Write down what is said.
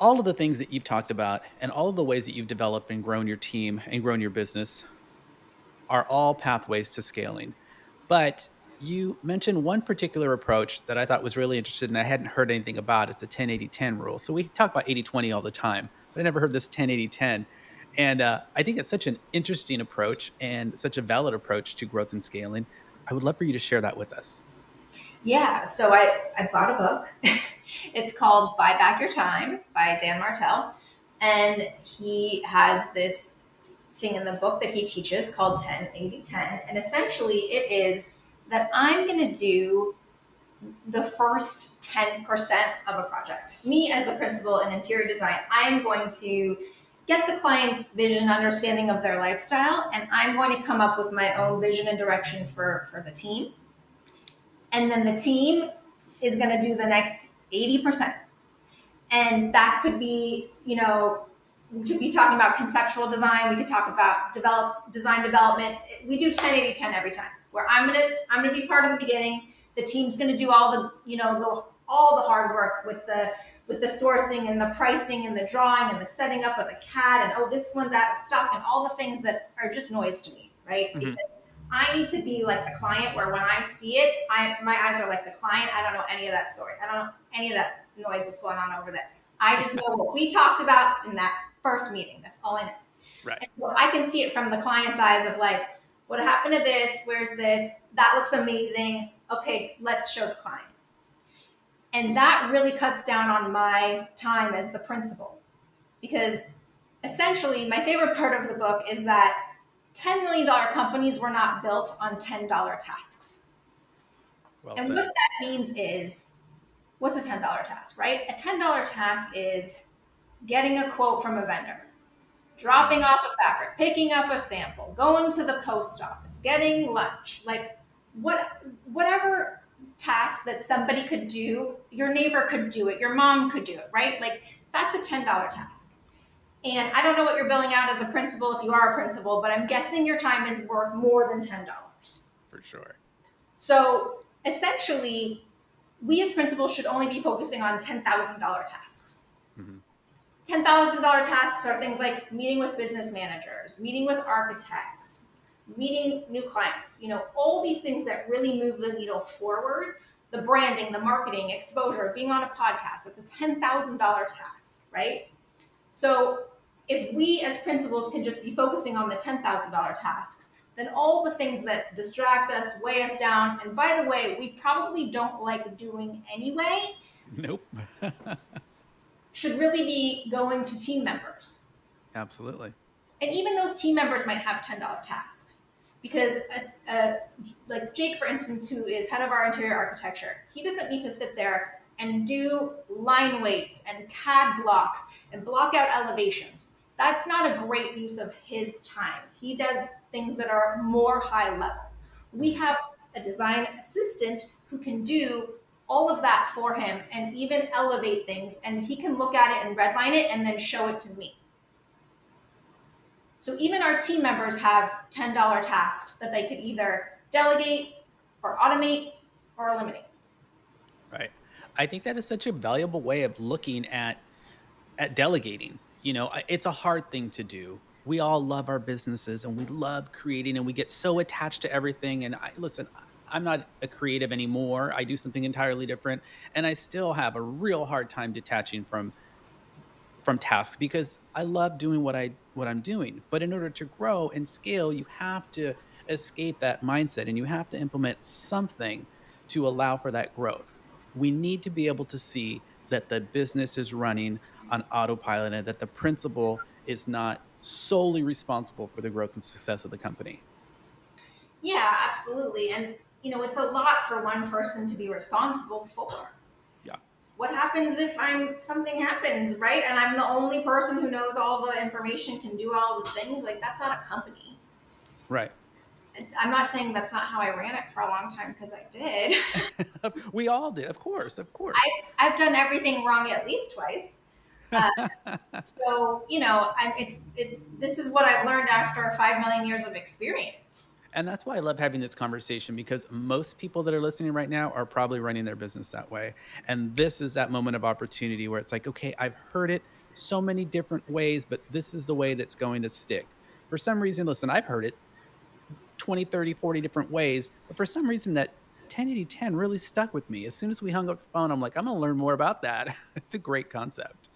all of the things that you've talked about and all of the ways that you've developed and grown your team and grown your business are all pathways to scaling. But you mentioned one particular approach that I thought was really interesting and I hadn't heard anything about. It's a 10-80-10 rule. So we talk about 80-20 all the time, but I never heard this 10-80-10. And I think it's such an interesting approach and such a valid approach to growth and scaling. I would love for you to share that with us. Yeah, so I bought a book. It's called Buy Back Your Time by Dan Martell. And he has this thing in the book that he teaches called 10-80-10. And essentially, it is that I'm going to do the first 10% of a project. Me, as the principal in interior design, I am going to get the client's vision, understanding of their lifestyle, and I'm going to come up with my own vision and direction for the team. And then the team is going to do the next 80%. And that could be, we could be talking about conceptual design. We could talk about design development. We do 10-80-10 every time, where I'm gonna be part of the beginning. The team's gonna do all all the hard work with the sourcing and the pricing and the drawing and the setting up of the CAD and, oh, this one's out of stock, and all the things that are just noise to me, right? Mhm. Because I need to be like the client, where when I see it, my eyes are like the client. I don't know any of that story. I don't know any of that noise that's going on over there. I just know what we talked about in that first meeting. That's all I know. Right. And so I can see it from the client's eyes of like, what happened to this? Where's this? That looks amazing. Okay, let's show the client. And that really cuts down on my time as the principal, because essentially my favorite part of the book is that $10 million companies were not built on $10 tasks. Well And what said. that means is, what's a $10 task, right? A $10 task is getting a quote from a vendor, dropping off a fabric, picking up a sample, going to the post office, getting lunch, like whatever task that somebody could do, your neighbor could do it, your mom could do it, right? Like that's a $10 task. And I don't know what you're billing out as a principal if you are a principal, but I'm guessing your time is worth more than $10. For sure. So essentially, we as principals should only be focusing on $10,000 tasks. Hmm. $10,000 tasks are things like meeting with business managers, meeting with architects, meeting new clients, all these things that really move the needle forward. The branding, the marketing, exposure, being on a podcast, that's a $10,000 task, right? So if we as principals can just be focusing on the $10,000 tasks, then all the things that distract us, weigh us down, and by the way, we probably don't like doing anyway, Nope. should really be going to team members. Absolutely. And even those team members might have $10 tasks. Because, like Jake, for instance, who is head of our interior architecture, he doesn't need to sit there and do line weights and CAD blocks and block out elevations. That's not a great use of his time. He does things that are more high level. We have a design assistant who can do all of that for him and even elevate things, and he can look at it and redline it and then show it to me. So even our team members have $10 tasks that they could either delegate or automate or eliminate. Right. I think that is such a valuable way of looking at delegating. It's a hard thing to do. We all love our businesses and we love creating and we get so attached to everything. And listen, I'm not a creative anymore. I do something entirely different, and I still have a real hard time detaching from tasks because I love doing what I'm doing. But in order to grow and scale, you have to escape that mindset and you have to implement something to allow for that growth. We need to be able to see that the business is running on autopilot and that the principal is not solely responsible for the growth and success of the company. Yeah, absolutely. And, it's a lot for one person to be responsible for. Yeah. What happens if something happens, right? And I'm the only person who knows all the information, can do all the things. Like, that's not a company. Right. I'm not saying that's not how I ran it for a long time, because I did. We all did, of course, of course. I've done everything wrong at least twice. Uh, so, it's this is what I've learned after 5 million years of experience. And that's why I love having this conversation because most people that are listening right now are probably running their business that way. And this is that moment of opportunity where it's like, okay, I've heard it so many different ways, but this is the way that's going to stick. For some reason, listen, I've heard it 20, 30, 40 different ways, but for some reason that 1080 10 really stuck with me. As soon as we hung up the phone, I'm like, I'm going to learn more about that. It's a great concept.